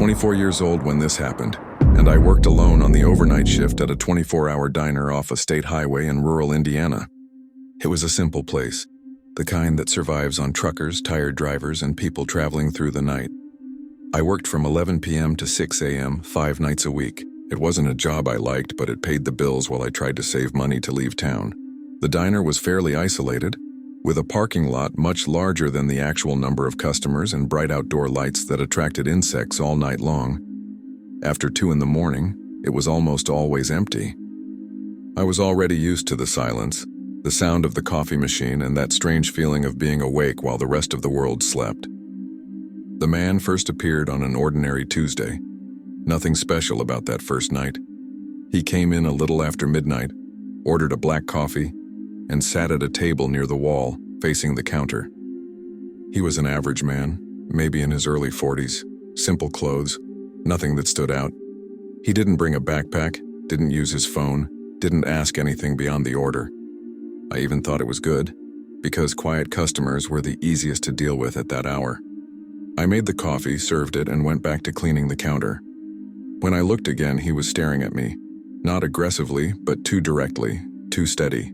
24 years old when this happened, and I worked alone on the overnight shift at a 24-hour diner off a state highway in rural Indiana. It was a simple place, the kind that survives on truckers, tired drivers, and people traveling through the night. I worked from 11 p.m. to 6 a.m. 5 nights a week. It wasn't a job I liked, but it paid the bills while I tried to save money to leave town. The diner was fairly isolated, with a parking lot much larger than the actual number of customers and bright outdoor lights that attracted insects all night long. After 2 in the morning, it was almost always empty. I was already used to the silence, the sound of the coffee machine, and that strange feeling of being awake while the rest of the world slept. The man first appeared on an ordinary Tuesday. Nothing special about that first night. He came in a little after midnight, ordered a black coffee, and sat at a table near the wall, facing the counter. He was an average man, maybe in his early 40s, simple clothes, nothing that stood out. He didn't bring a backpack, didn't use his phone, didn't ask anything beyond the order. I even thought it was good, because quiet customers were the easiest to deal with at that hour. I made the coffee, served it, and went back to cleaning the counter. When I looked again, he was staring at me, not aggressively, but too directly, too steady.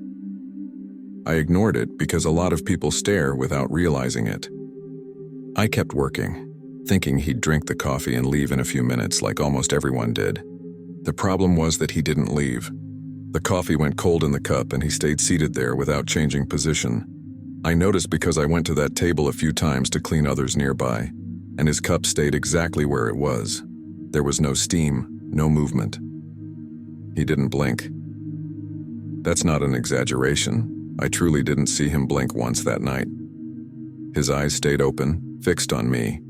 I ignored it because a lot of people stare without realizing it. I kept working, thinking he'd drink the coffee and leave in a few minutes like almost everyone did. The problem was that he didn't leave. The coffee went cold in the cup and he stayed seated there without changing position. I noticed because I went to that table a few times to clean others nearby, and his cup stayed exactly where it was. There was no steam, no movement. He didn't blink. That's not an exaggeration. I truly didn't see him blink once that night. His eyes stayed open, fixed on me,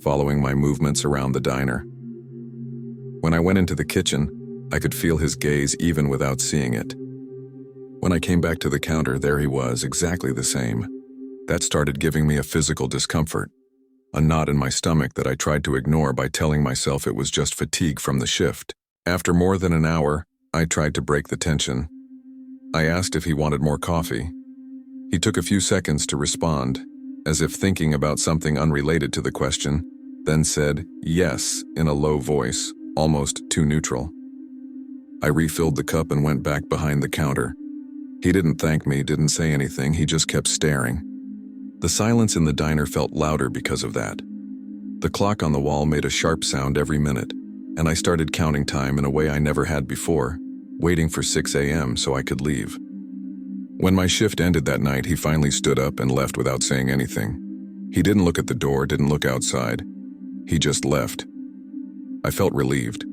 following my movements around the diner. When I went into the kitchen, I could feel his gaze even without seeing it. When I came back to the counter, there he was, exactly the same. That started giving me a physical discomfort, a knot in my stomach that I tried to ignore by telling myself it was just fatigue from the shift. After more than an hour, I tried to break the tension. I asked if he wanted more coffee. He took a few seconds to respond, as if thinking about something unrelated to the question, then said yes in a low voice, almost too neutral. I refilled the cup and went back behind the counter. He didn't thank me, didn't say anything, he just kept staring. The silence in the diner felt louder because of that. The clock on the wall made a sharp sound every minute, and I started counting time in a way I never had before, waiting for 6 a.m. so I could leave. When my shift ended that night, he finally stood up and left without saying anything. He didn't look at the door, didn't look outside. He just left. I felt relieved,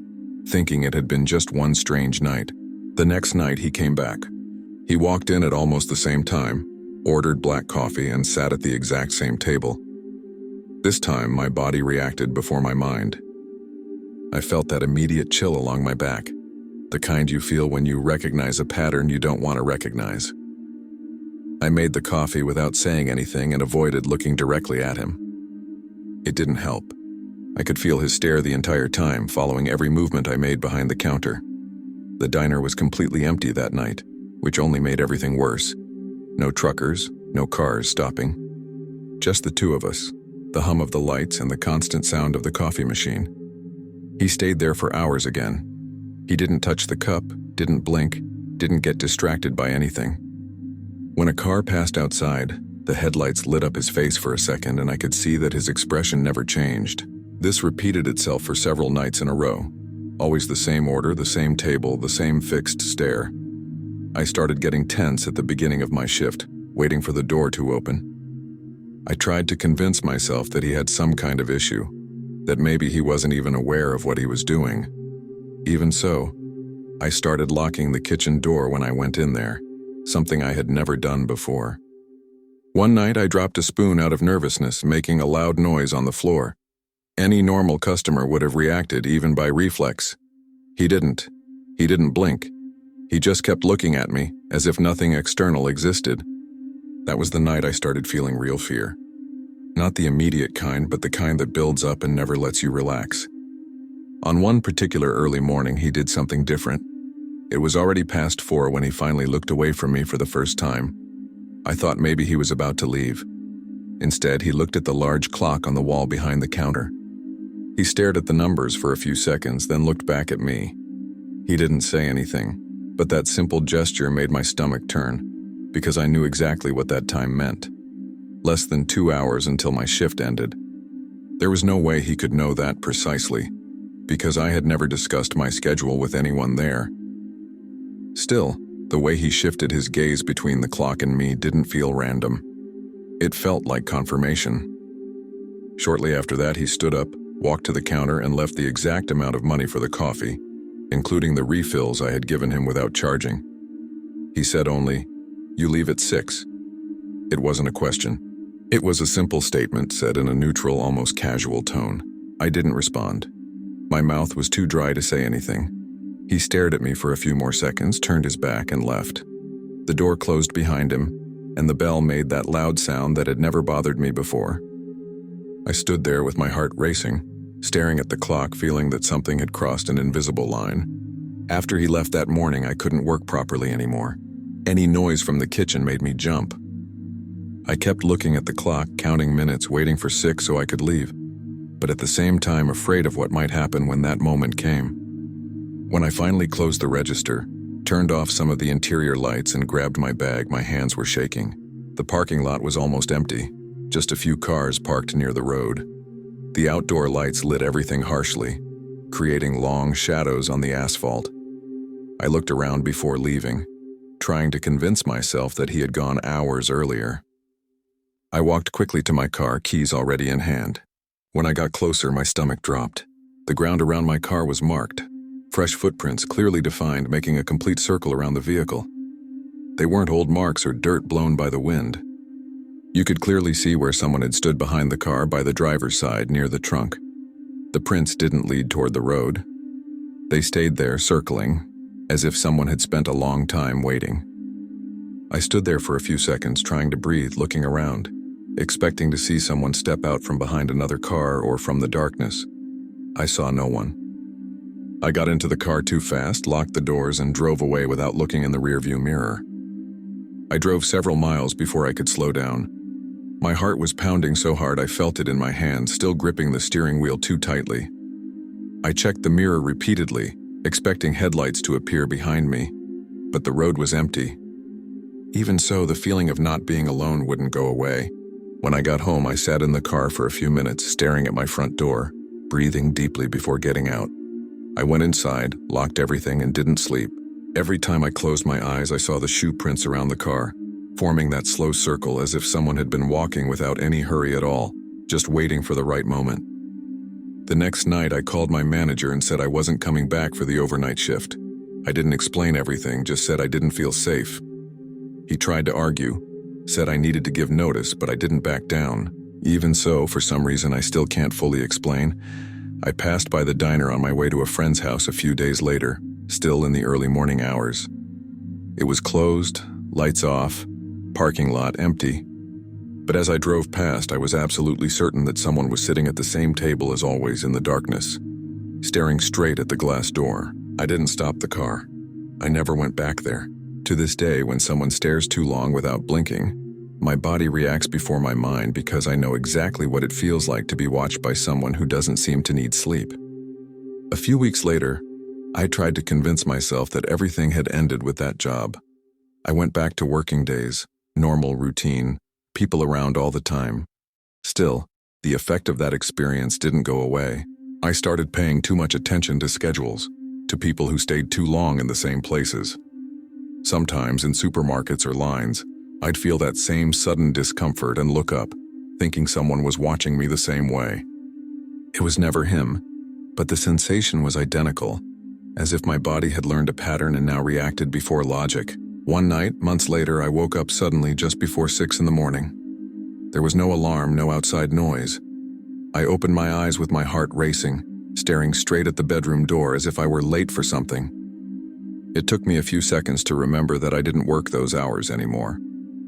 thinking it had been just one strange night. The next night, he came back. He walked in at almost the same time, ordered black coffee, and sat at the exact same table. This time, my body reacted before my mind. I felt that immediate chill along my back, the kind you feel when you recognize a pattern you don't want to recognize. I made the coffee without saying anything and avoided looking directly at him. It didn't help. I could feel his stare the entire time, following every movement I made behind the counter. The diner was completely empty that night, which only made everything worse. No truckers, no cars stopping. Just the two of us, the hum of the lights and the constant sound of the coffee machine. He stayed there for hours again. He didn't touch the cup, didn't blink, didn't get distracted by anything. When a car passed outside, the headlights lit up his face for a second and I could see that his expression never changed. This repeated itself for several nights in a row. Always the same order, the same table, the same fixed stare. I started getting tense at the beginning of my shift, waiting for the door to open. I tried to convince myself that he had some kind of issue, that maybe he wasn't even aware of what he was doing. Even so, I started locking the kitchen door when I went in there, something I had never done before. One night I dropped a spoon out of nervousness, making a loud noise on the floor. Any normal customer would have reacted even by reflex. He didn't. He didn't blink. He just kept looking at me, as if nothing external existed. That was the night I started feeling real fear. Not the immediate kind, but the kind that builds up and never lets you relax. On one particular early morning, he did something different. It was already past 4 when he finally looked away from me for the first time. I thought maybe he was about to leave. Instead, he looked at the large clock on the wall behind the counter. He stared at the numbers for a few seconds, then looked back at me. He didn't say anything, but that simple gesture made my stomach turn, because I knew exactly what that time meant. Less than 2 hours until my shift ended. There was no way he could know that precisely, because I had never discussed my schedule with anyone there. Still, the way he shifted his gaze between the clock and me didn't feel random. It felt like confirmation. Shortly after that, he stood up, walked to the counter, and left the exact amount of money for the coffee, including the refills I had given him without charging. He said only, "You leave at 6. It wasn't a question. It was a simple statement said in a neutral, almost casual tone. I didn't respond. My mouth was too dry to say anything. He stared at me for a few more seconds, turned his back, and left. The door closed behind him, and the bell made that loud sound that had never bothered me before. I stood there with my heart racing, staring at the clock, feeling that something had crossed an invisible line. After he left that morning, I couldn't work properly anymore. Any noise from the kitchen made me jump. I kept looking at the clock, counting minutes, waiting for 6 so I could leave, but at the same time afraid of what might happen when that moment came. When I finally closed the register, turned off some of the interior lights, and grabbed my bag, my hands were shaking. The parking lot was almost empty, just a few cars parked near the road. The outdoor lights lit everything harshly, creating long shadows on the asphalt. I looked around before leaving, trying to convince myself that he had gone hours earlier. I walked quickly to my car, keys already in hand. When I got closer, my stomach dropped. The ground around my car was marked. Fresh footprints, clearly defined, making a complete circle around the vehicle. They weren't old marks or dirt blown by the wind. You could clearly see where someone had stood behind the car by the driver's side near the trunk. The prints didn't lead toward the road. They stayed there, circling, as if someone had spent a long time waiting. I stood there for a few seconds, trying to breathe, looking around, expecting to see someone step out from behind another car or from the darkness. I saw no one. I got into the car too fast, locked the doors, and drove away without looking in the rearview mirror. I drove several miles before I could slow down. My heart was pounding so hard I felt it in my hand, still gripping the steering wheel too tightly. I checked the mirror repeatedly, expecting headlights to appear behind me, but the road was empty. Even so, the feeling of not being alone wouldn't go away. When I got home, I sat in the car for a few minutes, staring at my front door, breathing deeply before getting out. I went inside, locked everything, and didn't sleep. Every time I closed my eyes, I saw the shoe prints around the car, forming that slow circle as if someone had been walking without any hurry at all, just waiting for the right moment. The next night, I called my manager and said I wasn't coming back for the overnight shift. I didn't explain everything, just said I didn't feel safe. He tried to argue, said I needed to give notice, but I didn't back down. Even so, for some reason I still can't fully explain, I passed by the diner on my way to a friend's house a few days later, still in the early morning hours. It was closed, lights off, parking lot empty. But as I drove past, I was absolutely certain that someone was sitting at the same table as always in the darkness, staring straight at the glass door. I didn't stop the car. I never went back there. To this day, when someone stares too long without blinking, my body reacts before my mind because I know exactly what it feels like to be watched by someone who doesn't seem to need sleep. A few weeks later, I tried to convince myself that everything had ended with that job. I went back to working days, normal routine, people around all the time. Still, the effect of that experience didn't go away. I started paying too much attention to schedules, to people who stayed too long in the same places. Sometimes in supermarkets or lines, I'd feel that same sudden discomfort and look up, thinking someone was watching me the same way. It was never him, but the sensation was identical, as if my body had learned a pattern and now reacted before logic. One night, months later, I woke up suddenly just before 6 in the morning. There was no alarm, no outside noise. I opened my eyes with my heart racing, staring straight at the bedroom door as if I were late for something. It took me a few seconds to remember that I didn't work those hours anymore,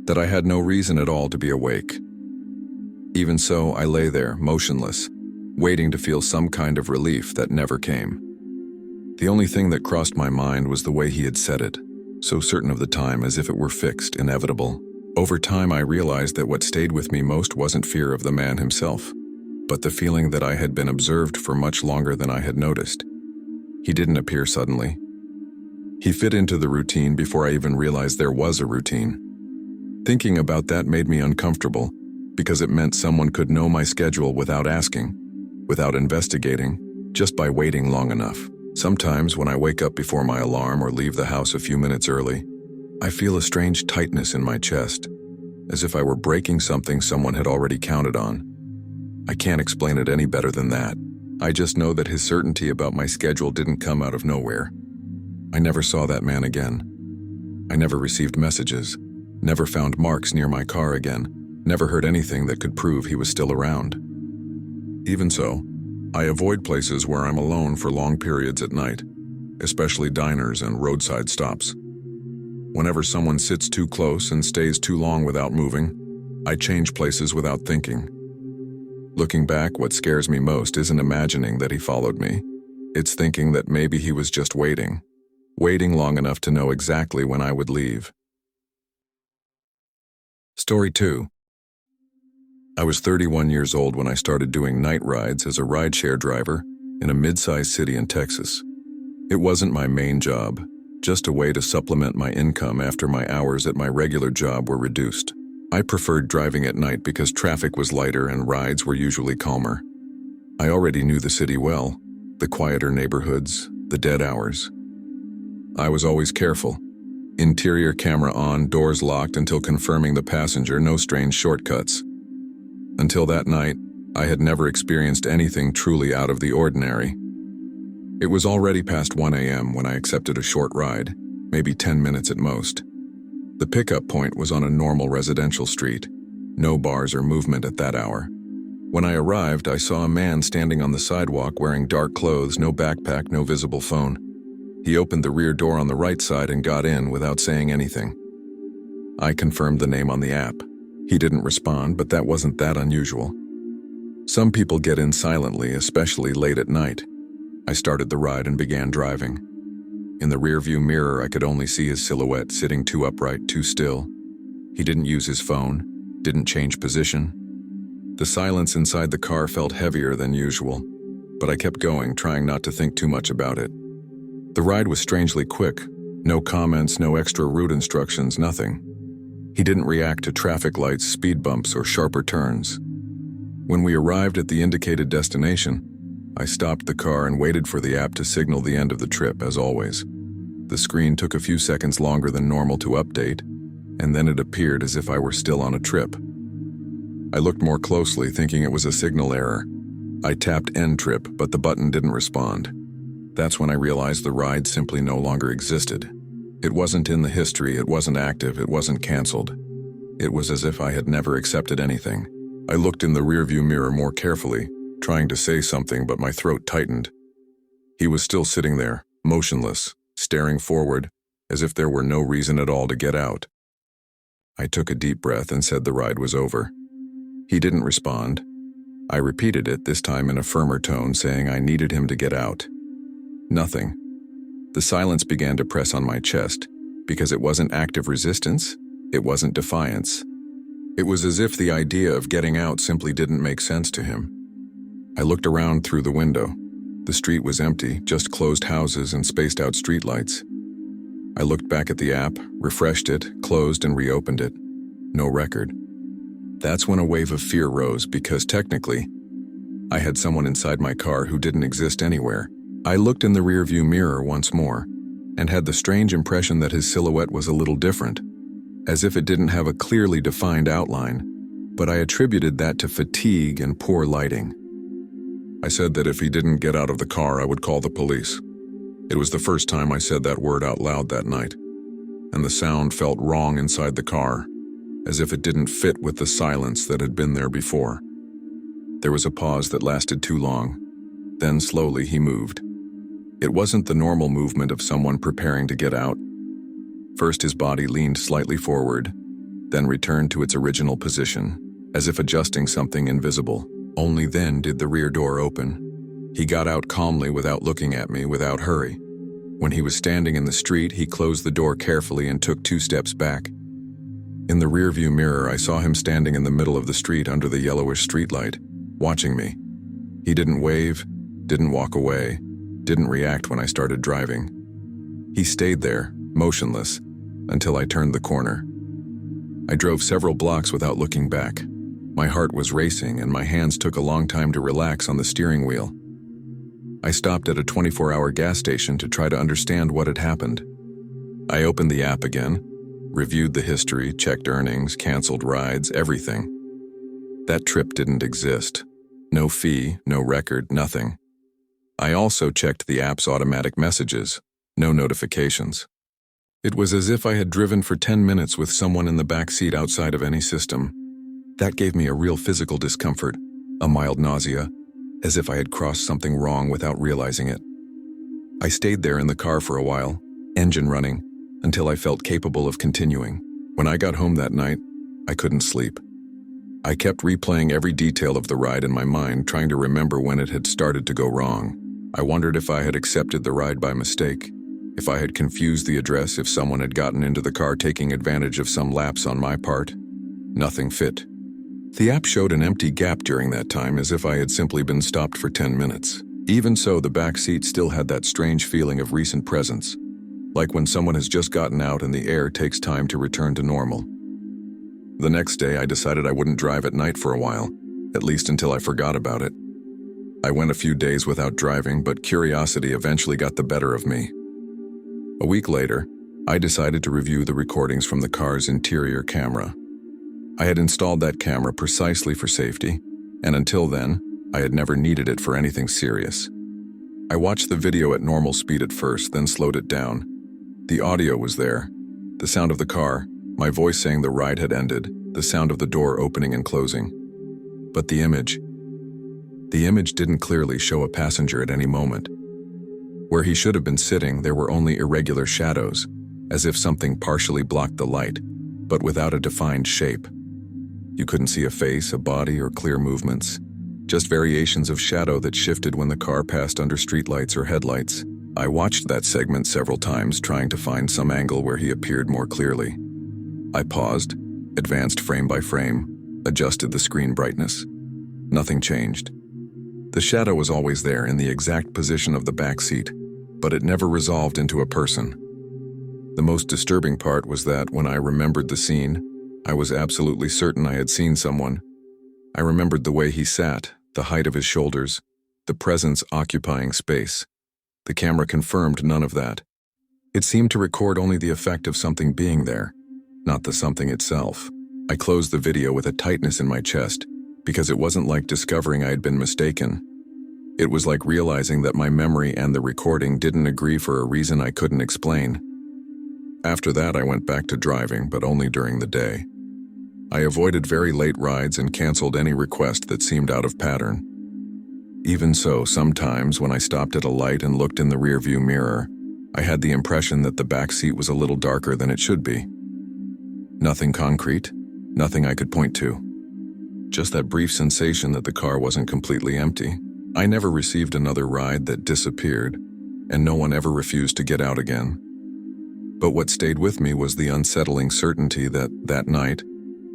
that I had no reason at all to be awake. Even so, I lay there, motionless, waiting to feel some kind of relief that never came. The only thing that crossed my mind was the way he had said it, so certain of the time, as if it were fixed, inevitable. Over time, I realized that what stayed with me most wasn't fear of the man himself. but the feeling that I had been observed for much longer than I had noticed. He didn't appear suddenly. He fit into the routine before I even realized there was a routine. Thinking about that made me uncomfortable, because it meant someone could know my schedule without asking, without investigating, just by waiting long enough. Sometimes when I wake up before my alarm or leave the house a few minutes early, I feel a strange tightness in my chest, as if I were breaking something someone had already counted on. I can't explain it any better than that. I just know that his certainty about my schedule didn't come out of nowhere. I never saw that man again. I never received messages, never found marks near my car again, never heard anything that could prove he was still around. Even so, I avoid places where I'm alone for long periods at night, especially diners and roadside stops. Whenever someone sits too close and stays too long without moving, I change places without thinking. Looking back, what scares me most isn't imagining that he followed me. It's thinking that maybe he was just waiting long enough to know exactly when I would leave. Story 2. I was 31 years old when I started doing night rides as a rideshare driver in a mid-sized city in Texas. It wasn't my main job, just a way to supplement my income after my hours at my regular job were reduced. I preferred driving at night because traffic was lighter and rides were usually calmer. I already knew the city well, the quieter neighborhoods, the dead hours. I was always careful. Interior camera on, doors locked until confirming the passenger, no strange shortcuts. Until that night, I had never experienced anything truly out of the ordinary. It was already past 1 a.m. when I accepted a short ride, maybe 10 minutes at most. The pickup point was on a normal residential street. No bars or movement at that hour. When I arrived, I saw a man standing on the sidewalk wearing dark clothes, no backpack, no visible phone. He opened the rear door on the right side and got in without saying anything. I confirmed the name on the app. He didn't respond, but that wasn't that unusual. Some people get in silently, especially late at night. I started the ride and began driving. In the rearview mirror, I could only see his silhouette sitting too upright, too still. He didn't use his phone, didn't change position. The silence inside the car felt heavier than usual, but I kept going, trying not to think too much about it. The ride was strangely quick. No comments, no extra route instructions, nothing. He didn't react to traffic lights, speed bumps, or sharper turns. When we arrived at the indicated destination, I stopped the car and waited for the app to signal the end of the trip, as always. The screen took a few seconds longer than normal to update, and then it appeared as if I were still on a trip. I looked more closely, thinking it was a signal error. I tapped End Trip, but the button didn't respond. That's when I realized the ride simply no longer existed. It wasn't in the history, it wasn't active, it wasn't canceled. It was as if I had never accepted anything. I looked in the rearview mirror more carefully, trying to say something, but my throat tightened. He was still sitting there, motionless, staring forward, as if there were no reason at all to get out. I took a deep breath and said the ride was over. He didn't respond. I repeated it, this time in a firmer tone, saying I needed him to get out. Nothing. The silence began to press on my chest, because it wasn't active resistance, it wasn't defiance. It was as if the idea of getting out simply didn't make sense to him. I looked around through the window. The street was empty, just closed houses and spaced out streetlights. I looked back at the app, refreshed it, closed and reopened it. No record. That's when a wave of fear rose, because technically, I had someone inside my car who didn't exist anywhere. I looked in the rearview mirror once more, and had the strange impression that his silhouette was a little different, as if it didn't have a clearly defined outline, but I attributed that to fatigue and poor lighting. I said that if he didn't get out of the car, I would call the police. It was the first time I said that word out loud that night, and the sound felt wrong inside the car, as if it didn't fit with the silence that had been there before. There was a pause that lasted too long. Then slowly he moved. It wasn't the normal movement of someone preparing to get out. First his body leaned slightly forward, then returned to its original position, as if adjusting something invisible. Only then did the rear door open. He got out calmly without looking at me, without hurry. When he was standing in the street, he closed the door carefully and took 2 steps back. In the rearview mirror, I saw him standing in the middle of the street under the yellowish streetlight, watching me. He didn't wave, didn't walk away, didn't react when I started driving. He stayed there, motionless, until I turned the corner. I drove several blocks without looking back. My heart was racing and my hands took a long time to relax on the steering wheel. I stopped at a 24-hour gas station to try to understand what had happened. I opened the app again, reviewed the history, checked earnings, canceled rides, everything. That trip didn't exist. No fee, no record, nothing. I also checked the app's automatic messages, no notifications. It was as if I had driven for 10 minutes with someone in the back seat outside of any system. That gave me a real physical discomfort, a mild nausea, as if I had crossed something wrong without realizing it. I stayed there in the car for a while, engine running, until I felt capable of continuing. When I got home that night, I couldn't sleep. I kept replaying every detail of the ride in my mind, trying to remember when it had started to go wrong. I wondered if I had accepted the ride by mistake, if I had confused the address, if someone had gotten into the car taking advantage of some lapse on my part. Nothing fit. The app showed an empty gap during that time, as if I had simply been stopped for 10 minutes. Even so, the back seat still had that strange feeling of recent presence, like when someone has just gotten out and the air takes time to return to normal. The next day, I decided I wouldn't drive at night for a while, at least until I forgot about it. I went a few days without driving, but curiosity eventually got the better of me. A week later, I decided to review the recordings from the car's interior camera. I had installed that camera precisely for safety, and until then, I had never needed it for anything serious. I watched the video at normal speed at first, then slowed it down. The audio was there, the sound of the car, my voice saying the ride had ended, the sound of the door opening and closing. But the image didn't clearly show a passenger at any moment. Where he should have been sitting, there were only irregular shadows, as if something partially blocked the light, but without a defined shape. You couldn't see a face, a body, or clear movements, just variations of shadow that shifted when the car passed under streetlights or headlights. I watched that segment several times, trying to find some angle where he appeared more clearly. I paused, advanced frame by frame, adjusted the screen brightness. Nothing changed. The shadow was always there in the exact position of the back seat, but it never resolved into a person. The most disturbing part was that when I remembered the scene, I was absolutely certain I had seen someone. I remembered the way he sat, the height of his shoulders, the presence occupying space. The camera confirmed none of that. It seemed to record only the effect of something being there, not the something itself. I closed the video with a tightness in my chest, because it wasn't like discovering I had been mistaken. It was like realizing that my memory and the recording didn't agree for a reason I couldn't explain. After that, I went back to driving, but only during the day. I avoided very late rides and canceled any request that seemed out of pattern. Even so, sometimes when I stopped at a light and looked in the rearview mirror, I had the impression that the back seat was a little darker than it should be. Nothing concrete, nothing I could point to. Just that brief sensation that the car wasn't completely empty. I never received another ride that disappeared, and no one ever refused to get out again. But what stayed with me was the unsettling certainty that night,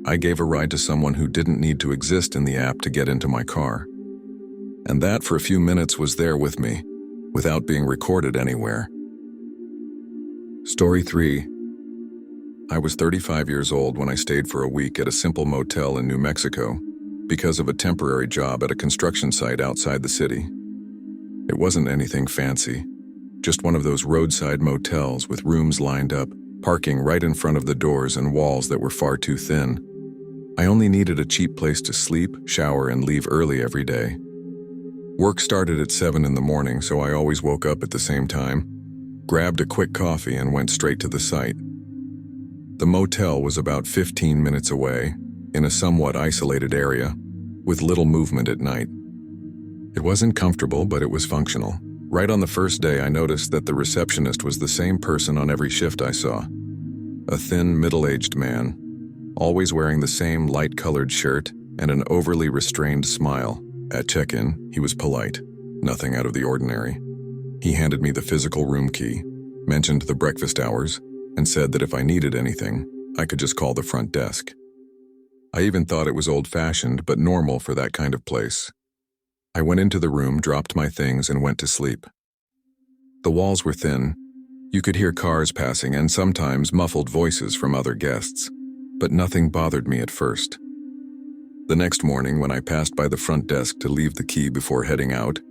I gave a ride to someone who didn't need to exist in the app to get into my car. And that for a few minutes was there with me, without being recorded anywhere. Story 3. I was 35 years old when I stayed for a week at a simple motel in New Mexico because of a temporary job at a construction site outside the city. It wasn't anything fancy, just one of those roadside motels with rooms lined up, parking right in front of the doors and walls that were far too thin. I only needed a cheap place to sleep, shower, and leave early every day. Work started at 7 in the morning, so I always woke up at the same time, grabbed a quick coffee, and went straight to the site. The motel was about 15 minutes away, in a somewhat isolated area, with little movement at night. It wasn't comfortable, but it was functional. Right on the first day, I noticed that the receptionist was the same person on every shift I saw. A thin, middle-aged man, always wearing the same light-colored shirt and an overly restrained smile. At check-in, he was polite, nothing out of the ordinary. He handed me the physical room key, mentioned the breakfast hours, and said that if I needed anything, I could just call the front desk. I even thought it was old-fashioned but normal for that kind of place. I went into the room, dropped my things, and went to sleep. The walls were thin. You could hear cars passing and sometimes muffled voices from other guests, but nothing bothered me at first. The next morning, when I passed by the front desk to leave the key before heading out,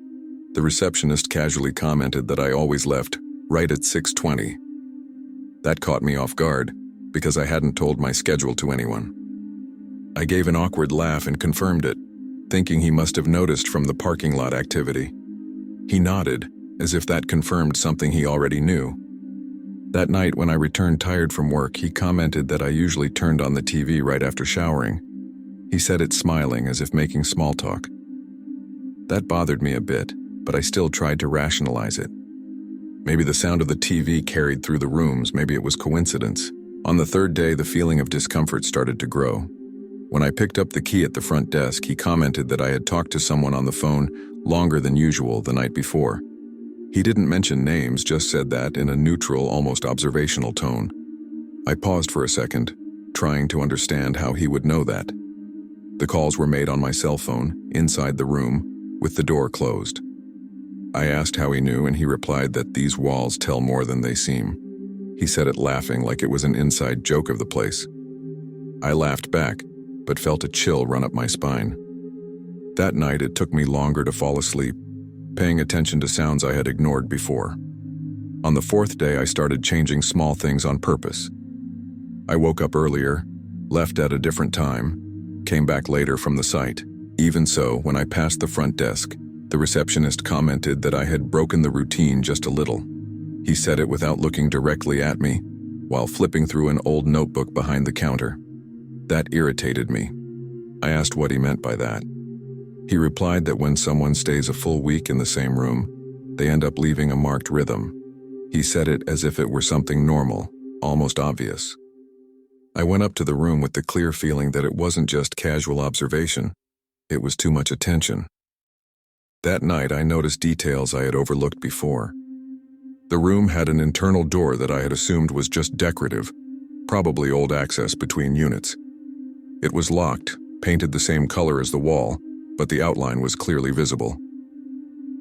the receptionist casually commented that I always left right at 6:20. That caught me off guard, because I hadn't told my schedule to anyone. I gave an awkward laugh and confirmed it, thinking he must have noticed from the parking lot activity. He nodded, as if that confirmed something he already knew. That night, when I returned tired from work, he commented that I usually turned on the TV right after showering. He said it smiling, as if making small talk. That bothered me a bit, but I still tried to rationalize it. Maybe the sound of the TV carried through the rooms, maybe it was coincidence. On the third day, the feeling of discomfort started to grow. When I picked up the key at the front desk, he commented that I had talked to someone on the phone longer than usual the night before. He didn't mention names, just said that in a neutral, almost observational tone. I paused for a second, trying to understand how he would know that. The calls were made on my cell phone, inside the room, with the door closed. I asked how he knew, and he replied that these walls tell more than they seem. He said it laughing like it was an inside joke of the place. I laughed back, but felt a chill run up my spine. That night, it took me longer to fall asleep, paying attention to sounds I had ignored before. On the fourth day, I started changing small things on purpose. I woke up earlier, left at a different time, came back later from the site. Even so, when I passed the front desk, the receptionist commented that I had broken the routine just a little. He said it without looking directly at me, while flipping through an old notebook behind the counter. That irritated me. I asked what he meant by that. He replied that when someone stays a full week in the same room, they end up leaving a marked rhythm. He said it as if it were something normal, almost obvious. I went up to the room with the clear feeling that it wasn't just casual observation, it was too much attention. That night, I noticed details I had overlooked before. The room had an internal door that I had assumed was just decorative, probably old access between units. It was locked, painted the same color as the wall, but the outline was clearly visible.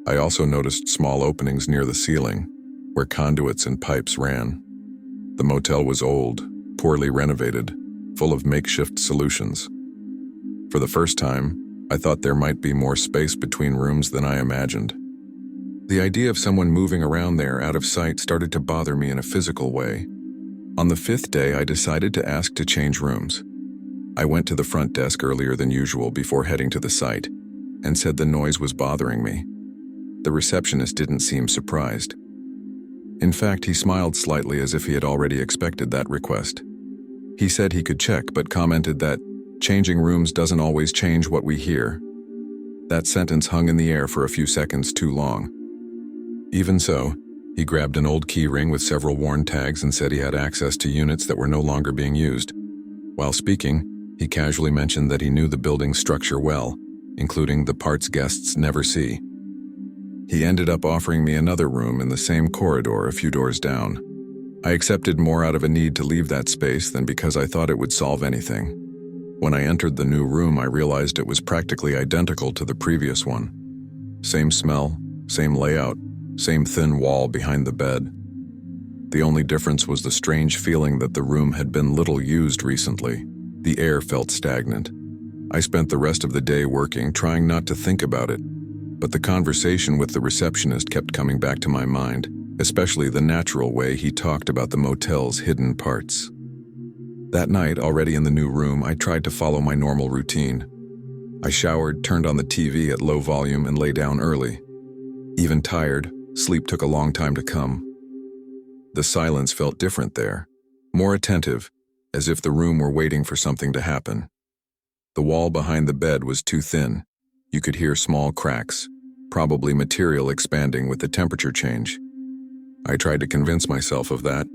I also noticed small openings near the ceiling, where conduits and pipes ran. The motel was old, poorly renovated, full of makeshift solutions. For the first time, I thought there might be more space between rooms than I imagined. The idea of someone moving around there out of sight started to bother me in a physical way. On the fifth day, I decided to ask to change rooms. I went to the front desk earlier than usual before heading to the site, and said the noise was bothering me. The receptionist didn't seem surprised. In fact, he smiled slightly as if he had already expected that request. He said he could check, but commented that changing rooms doesn't always change what we hear. That sentence hung in the air for a few seconds too long. Even so, he grabbed an old key ring with several worn tags and said he had access to units that were no longer being used. While speaking, he casually mentioned that he knew the building's structure well, including the parts guests never see. He ended up offering me another room in the same corridor a few doors down. I accepted more out of a need to leave that space than because I thought it would solve anything. When I entered the new room, I realized it was practically identical to the previous one. Same smell, same layout, same thin wall behind the bed. The only difference was the strange feeling that the room had been little used recently. The air felt stagnant. I spent the rest of the day working, trying not to think about it, but the conversation with the receptionist kept coming back to my mind, especially the natural way he talked about the motel's hidden parts. That night, already in the new room, I tried to follow my normal routine. I showered, turned on the TV at low volume, and lay down early. Even tired, sleep took a long time to come. The silence felt different there, more attentive, as if the room were waiting for something to happen. The wall behind the bed was too thin. You could hear small cracks, probably material expanding with the temperature change. I tried to convince myself of that.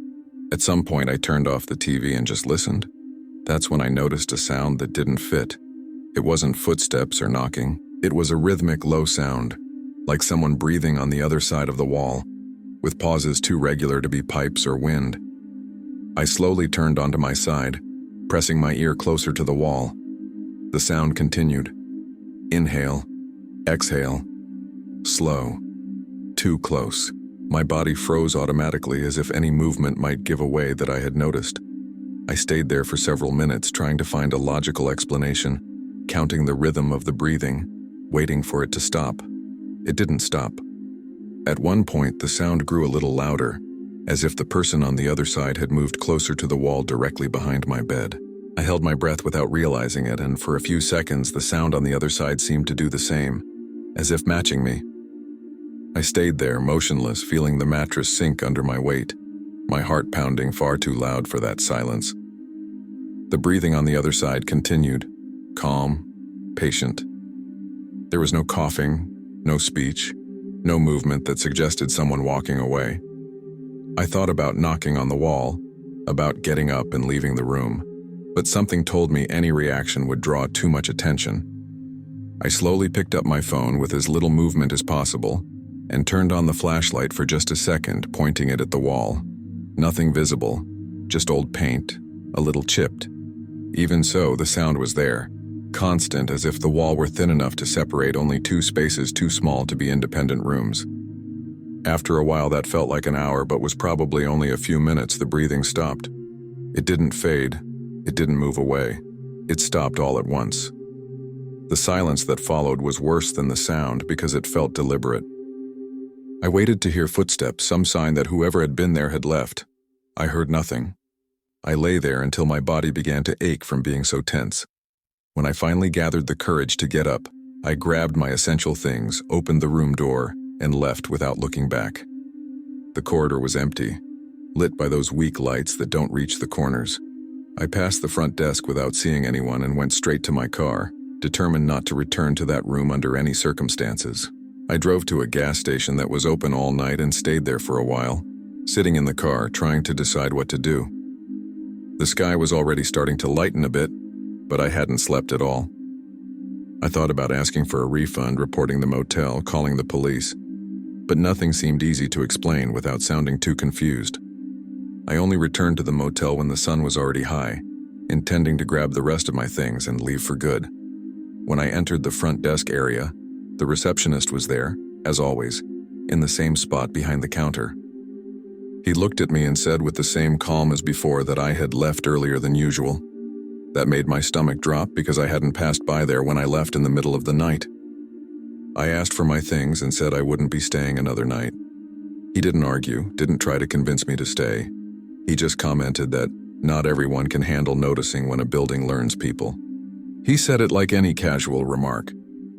At some point, I turned off the TV and just listened. That's when I noticed a sound that didn't fit. It wasn't footsteps or knocking. It was a rhythmic, low sound, like someone breathing on the other side of the wall, with pauses too regular to be pipes or wind. I slowly turned onto my side, pressing my ear closer to the wall. The sound continued. Inhale, Exhale. Slow. Too close. My body froze automatically as if any movement might give away that I had noticed. I stayed there for several minutes trying to find a logical explanation, counting the rhythm of the breathing, waiting for it to stop. It didn't stop. At one point, the sound grew a little louder, as if the person on the other side had moved closer to the wall directly behind my bed. I held my breath without realizing it, and for a few seconds, the sound on the other side seemed to do the same, as if matching me. I stayed there, motionless, feeling the mattress sink under my weight, my heart pounding far too loud for that silence. The breathing on the other side continued, calm, patient. There was no coughing, no speech, no movement that suggested someone walking away. I thought about knocking on the wall, about getting up and leaving the room, but something told me any reaction would draw too much attention. I slowly picked up my phone with as little movement as possible and turned on the flashlight for just a second, pointing it at the wall. Nothing visible, just old paint, a little chipped. Even so, the sound was there, constant, as if the wall were thin enough to separate only two spaces too small to be independent rooms. After a while, that felt like an hour, but was probably only a few minutes. The breathing stopped. It didn't fade. It didn't move away. It stopped all at once. The silence that followed was worse than the sound because it felt deliberate. I waited to hear footsteps, some sign that whoever had been there had left. I heard nothing. I lay there until my body began to ache from being so tense. When I finally gathered the courage to get up, I grabbed my essential things, opened the room door, and left without looking back. The corridor was empty, lit by those weak lights that don't reach the corners. I passed the front desk without seeing anyone and went straight to my car, determined not to return to that room under any circumstances. I drove to a gas station that was open all night and stayed there for a while, sitting in the car trying to decide what to do. The sky was already starting to lighten a bit, but I hadn't slept at all. I thought about asking for a refund, reporting the motel, calling the police, but nothing seemed easy to explain without sounding too confused. I only returned to the motel when the sun was already high, intending to grab the rest of my things and leave for good. When I entered the front desk area, the receptionist was there, as always, in the same spot behind the counter. He looked at me and said with the same calm as before that I had left earlier than usual. That made my stomach drop because I hadn't passed by there when I left in the middle of the night. I asked for my things and said I wouldn't be staying another night. He didn't argue, didn't try to convince me to stay. He just commented that not everyone can handle noticing when a building learns people. He said it like any casual remark,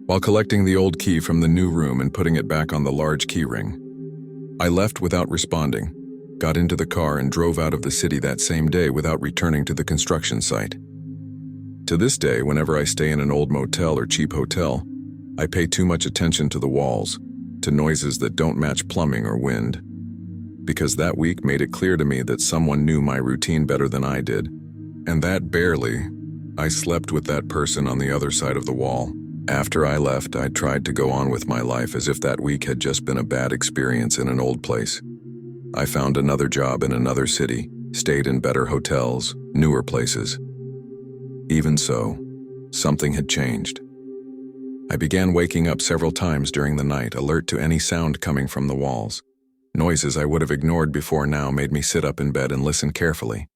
while collecting the old key from the new room and putting it back on the large key ring. I left without responding, got into the car and drove out of the city that same day without returning to the construction site. To this day, whenever I stay in an old motel or cheap hotel, I pay too much attention to the walls, to noises that don't match plumbing or wind. Because that week made it clear to me that someone knew my routine better than I did, and that barely. I slept with that person on the other side of the wall. After I left, I tried to go on with my life as if that week had just been a bad experience in an old place. I found another job in another city, stayed in better hotels, newer places. Even so, something had changed. I began waking up several times during the night, alert to any sound coming from the walls. Noises I would have ignored before now made me sit up in bed and listen carefully.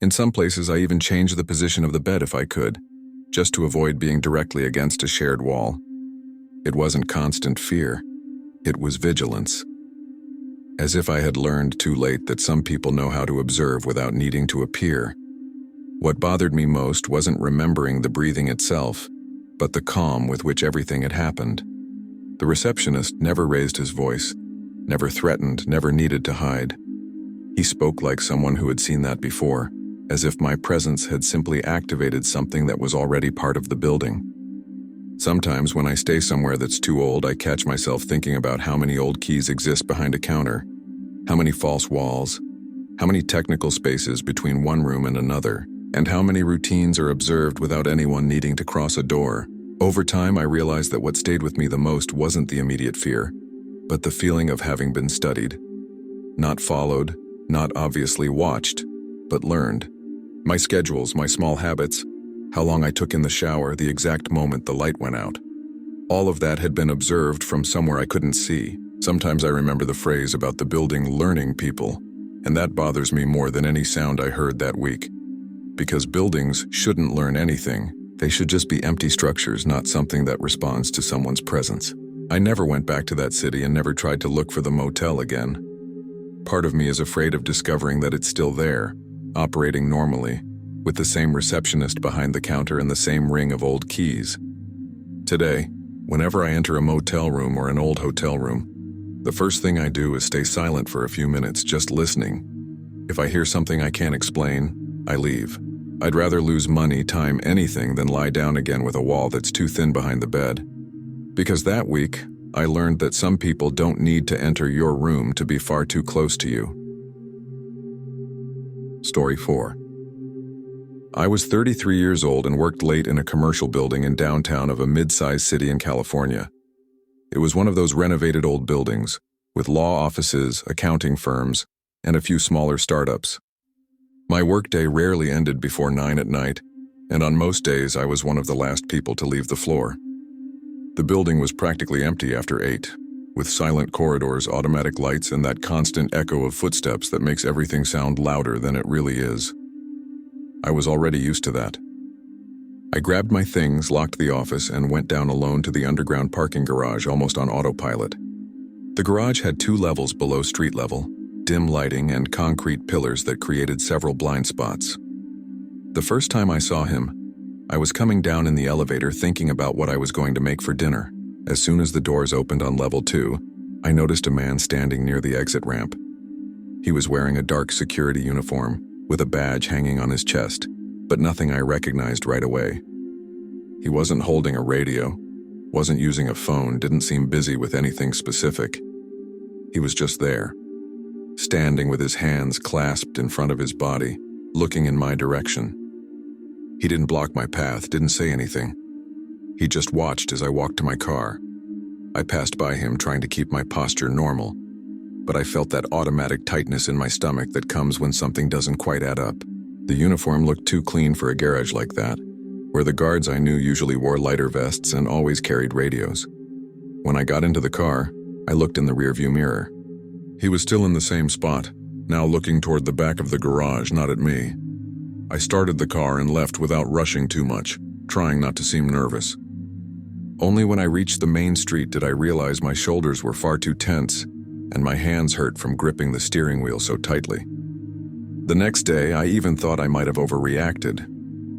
In some places, I even changed the position of the bed if I could, just to avoid being directly against a shared wall. It wasn't constant fear. It was vigilance. As if I had learned too late that some people know how to observe without needing to appear. What bothered me most wasn't remembering the breathing itself, but the calm with which everything had happened. The receptionist never raised his voice, never threatened, never needed to hide. He spoke like someone who had seen that before, as if my presence had simply activated something that was already part of the building. Sometimes when I stay somewhere that's too old, I catch myself thinking about how many old keys exist behind a counter, how many false walls, how many technical spaces between one room and another, and how many routines are observed without anyone needing to cross a door. Over time, I realized that what stayed with me the most wasn't the immediate fear, but the feeling of having been studied. Not followed, not obviously watched, but learned. My schedules, my small habits, how long I took in the shower, the exact moment the light went out. All of that had been observed from somewhere I couldn't see. Sometimes I remember the phrase about the building learning people, and that bothers me more than any sound I heard that week. Because buildings shouldn't learn anything. They should just be empty structures, not something that responds to someone's presence. I never went back to that city and never tried to look for the motel again. Part of me is afraid of discovering that it's still there, operating normally, with the same receptionist behind the counter and the same ring of old keys. Today, whenever I enter a motel room or an old hotel room, the first thing I do is stay silent for a few minutes, just listening. If I hear something I can't explain, I leave. I'd rather lose money, time, anything than lie down again with a wall that's too thin behind the bed. Because that week, I learned that some people don't need to enter your room to be far too close to you. Story 4. I was 33 years old and worked late in a commercial building in downtown of a mid-sized city in California. It was one of those renovated old buildings, with law offices, accounting firms, and a few smaller startups. My workday rarely ended before 9 at night, and on most days I was one of the last people to leave the floor. The building was practically empty after 8, with silent corridors, automatic lights, and that constant echo of footsteps that makes everything sound louder than it really is. I was already used to that. I grabbed my things, locked the office, and went down alone to the underground parking garage almost on autopilot. The garage had 2 levels below street level, dim lighting and concrete pillars that created several blind spots. The first time I saw him, I was coming down in the elevator thinking about what I was going to make for dinner. As soon as the doors opened on level 2, I noticed a man standing near the exit ramp. He was wearing a dark security uniform, with a badge hanging on his chest, but nothing I recognized right away. He wasn't holding a radio, wasn't using a phone, didn't seem busy with anything specific. He was just there, standing with his hands clasped in front of his body, looking in my direction. He didn't block my path, didn't say anything. He just watched as I walked to my car. I passed by him trying to keep my posture normal, but I felt that automatic tightness in my stomach that comes when something doesn't quite add up. The uniform looked too clean for a garage like that, where the guards I knew usually wore lighter vests and always carried radios. When I got into the car, I looked in the rearview mirror. He was still in the same spot, now looking toward the back of the garage, not at me. I started the car and left without rushing too much, trying not to seem nervous. Only when I reached the main street did I realize my shoulders were far too tense, and my hands hurt from gripping the steering wheel so tightly. The next day, I even thought I might have overreacted.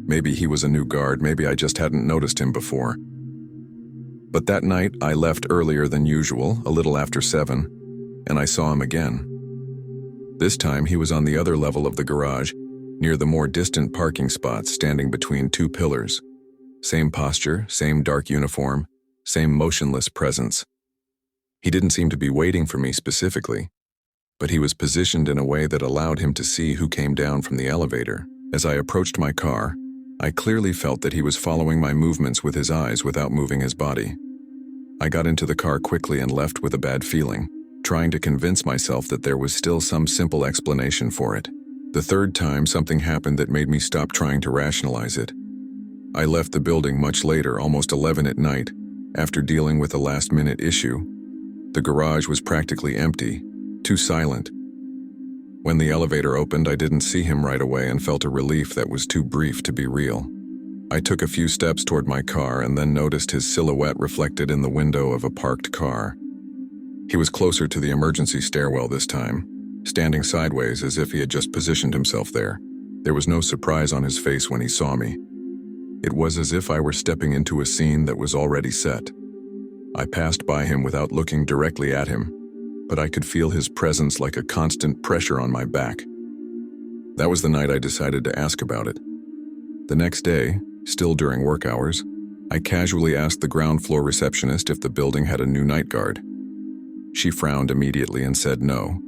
Maybe he was a new guard, maybe I just hadn't noticed him before. But that night, I left earlier than usual, a little after 7, and I saw him again. This time, he was on the other level of the garage, near the more distant parking spots standing between 2 pillars. Same posture, same dark uniform, same motionless presence. He didn't seem to be waiting for me specifically, but he was positioned in a way that allowed him to see who came down from the elevator. As I approached my car, I clearly felt that he was following my movements with his eyes without moving his body. I got into the car quickly and left with a bad feeling, trying to convince myself that there was still some simple explanation for it. The third time, something happened that made me stop trying to rationalize it. I left the building much later, almost 11 at night, after dealing with a last-minute issue. The garage was practically empty, too silent. When the elevator opened, I didn't see him right away and felt a relief that was too brief to be real. I took a few steps toward my car and then noticed his silhouette reflected in the window of a parked car. He was closer to the emergency stairwell this time, standing sideways as if he had just positioned himself there. There was no surprise on his face when he saw me. It was as if I were stepping into a scene that was already set. I passed by him without looking directly at him, but I could feel his presence like a constant pressure on my back. That was the night I decided to ask about it. The next day, still during work hours, I casually asked the ground floor receptionist if the building had a new night guard. She frowned immediately and said no.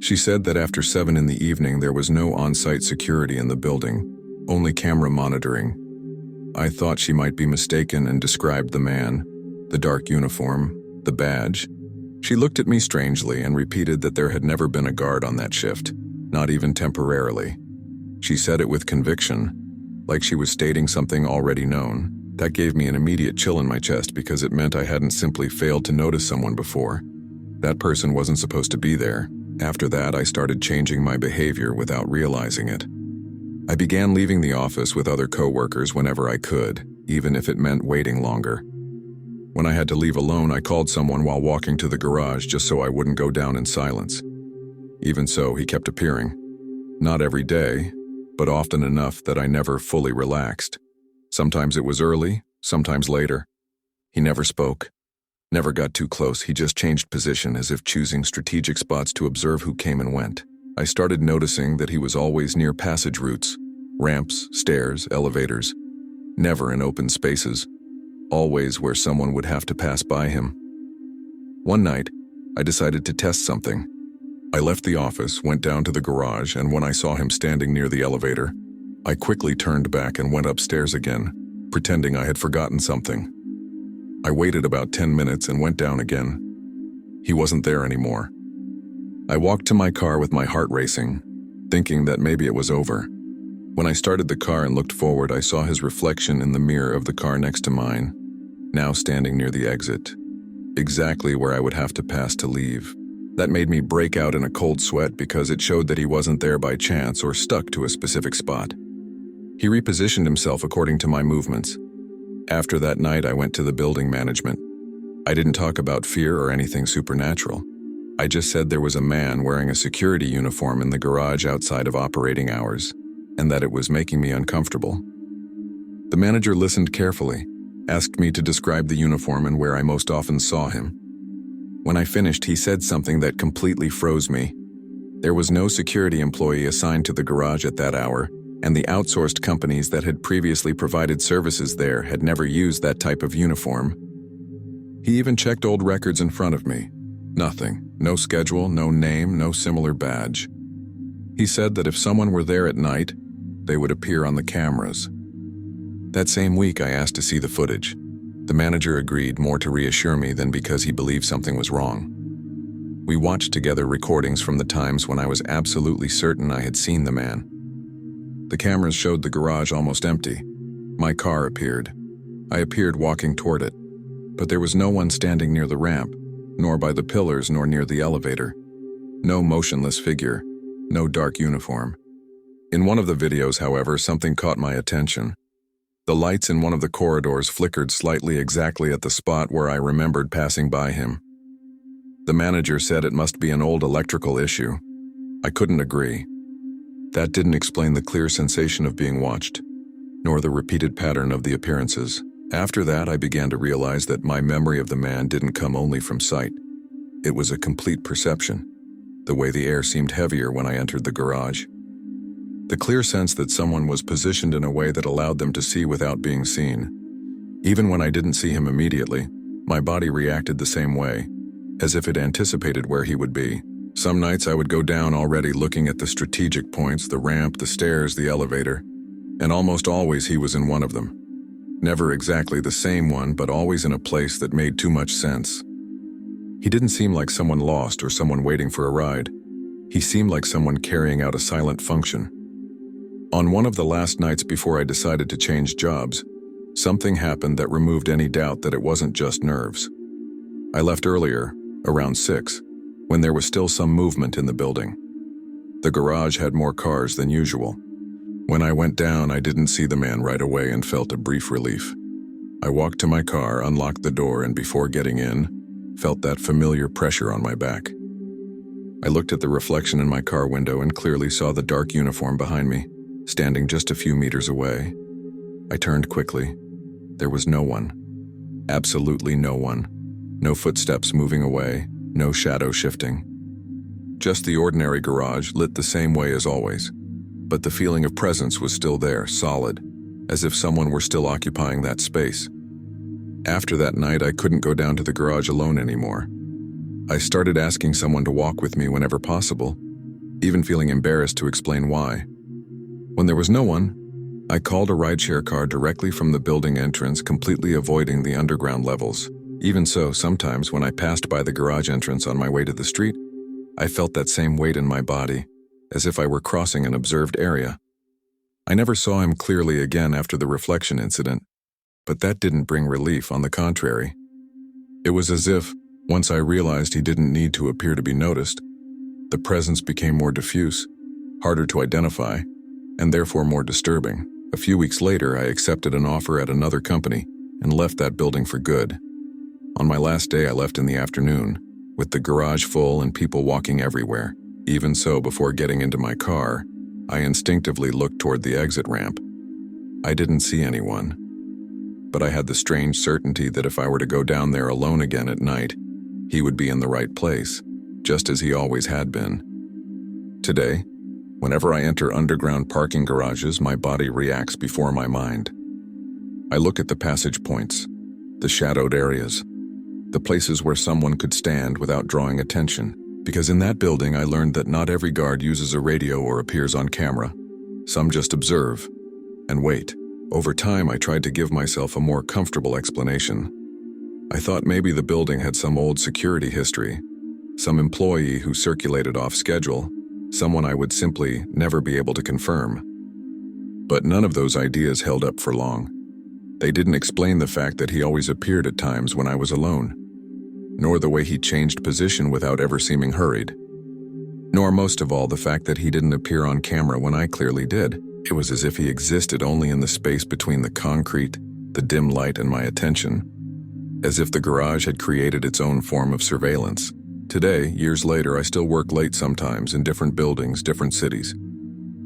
She said that after 7 in the evening there was no on-site security in the building, only camera monitoring. I thought she might be mistaken and described the man, the dark uniform, the badge. She looked at me strangely and repeated that there had never been a guard on that shift, not even temporarily. She said it with conviction, like she was stating something already known. That gave me an immediate chill in my chest because it meant I hadn't simply failed to notice someone before. That person wasn't supposed to be there. After that, I started changing my behavior without realizing it. I began leaving the office with other coworkers whenever I could, even if it meant waiting longer. When I had to leave alone, I called someone while walking to the garage just so I wouldn't go down in silence. Even so, he kept appearing. Not every day, but often enough that I never fully relaxed. Sometimes it was early, sometimes later. He never spoke, never got too close. He just changed position as if choosing strategic spots to observe who came and went. I started noticing that he was always near passage routes, ramps, stairs, elevators, never in open spaces, always where someone would have to pass by him. One night, I decided to test something. I left the office, went down to the garage, and when I saw him standing near the elevator, I quickly turned back and went upstairs again, pretending I had forgotten something. I waited about 10 minutes and went down again. He wasn't there anymore. I walked to my car with my heart racing, thinking that maybe it was over. When I started the car and looked forward, I saw his reflection in the mirror of the car next to mine, now standing near the exit, exactly where I would have to pass to leave. That made me break out in a cold sweat because it showed that he wasn't there by chance or stuck to a specific spot. He repositioned himself according to my movements. After that night, I went to the building management. I didn't talk about fear or anything supernatural. I just said there was a man wearing a security uniform in the garage outside of operating hours, and that it was making me uncomfortable. The manager listened carefully, asked me to describe the uniform and where I most often saw him. When I finished, he said something that completely froze me. There was no security employee assigned to the garage at that hour, and the outsourced companies that had previously provided services there had never used that type of uniform. He even checked old records in front of me. Nothing. No schedule, no name, no similar badge. He said that if someone were there at night, they would appear on the cameras. That same week, I asked to see the footage. The manager agreed, more to reassure me than because he believed something was wrong. We watched together recordings from the times when I was absolutely certain I had seen the man. The cameras showed the garage almost empty. My car appeared. I appeared walking toward it, but there was no one standing near the ramp, nor by the pillars, nor near the elevator. No motionless figure, no dark uniform. In one of the videos, however, something caught my attention. The lights in one of the corridors flickered slightly exactly at the spot where I remembered passing by him. The manager said it must be an old electrical issue. I couldn't agree. That didn't explain the clear sensation of being watched, nor the repeated pattern of the appearances. After that, I began to realize that my memory of the man didn't come only from sight. It was a complete perception. The way the air seemed heavier when I entered the garage. The clear sense that someone was positioned in a way that allowed them to see without being seen. Even when I didn't see him immediately, my body reacted the same way, as if it anticipated where he would be. Some nights I would go down already looking at the strategic points, the ramp, the stairs, the elevator, and almost always he was in one of them. Never exactly the same one, but always in a place that made too much sense. He didn't seem like someone lost or someone waiting for a ride. He seemed like someone carrying out a silent function. On one of the last nights before I decided to change jobs, something happened that removed any doubt that it wasn't just nerves. I left earlier, around 6, when there was still some movement in the building. The garage had more cars than usual. When I went down, I didn't see the man right away and felt a brief relief. I walked to my car, unlocked the door, and before getting in, felt that familiar pressure on my back. I looked at the reflection in my car window and clearly saw the dark uniform behind me, standing just a few meters away. I turned quickly. There was no one. Absolutely no one. No footsteps moving away, no shadow shifting. Just the ordinary garage, lit the same way as always. But the feeling of presence was still there, solid, as if someone were still occupying that space. After that night, I couldn't go down to the garage alone anymore. I started asking someone to walk with me whenever possible, even feeling embarrassed to explain why. When there was no one, I called a rideshare car directly from the building entrance, completely avoiding the underground levels. Even so, sometimes when I passed by the garage entrance on my way to the street, I felt that same weight in my body, as if I were crossing an observed area. I never saw him clearly again after the reflection incident, But that didn't bring relief, on the contrary. It was as if, once I realized he didn't need to appear to be noticed, the presence became more diffuse, harder to identify, and therefore more disturbing. A few weeks later, I accepted an offer at another company and left that building for good. On my last day, I left in the afternoon, with the garage full and people walking everywhere. Even so, before getting into my car, I instinctively looked toward the exit ramp. I didn't see anyone, but I had the strange certainty that if I were to go down there alone again at night, he would be in the right place, just as he always had been. Today, whenever I enter underground parking garages, my body reacts before my mind. I look at the passage points, the shadowed areas, the places where someone could stand without drawing attention, because in that building I learned that not every guard uses a radio or appears on camera. Some just observe and wait. Over time, I tried to give myself a more comfortable explanation. I thought maybe the building had some old security history, some employee who circulated off schedule, someone I would simply never be able to confirm. But none of those ideas held up for long. They didn't explain the fact that he always appeared at times when I was alone, nor the way he changed position without ever seeming hurried, nor most of all the fact that he didn't appear on camera when I clearly did. It was as if he existed only in the space between the concrete, the dim light, and my attention, as if the garage had created its own form of surveillance. Today, years later, I still work late sometimes in different buildings, different cities.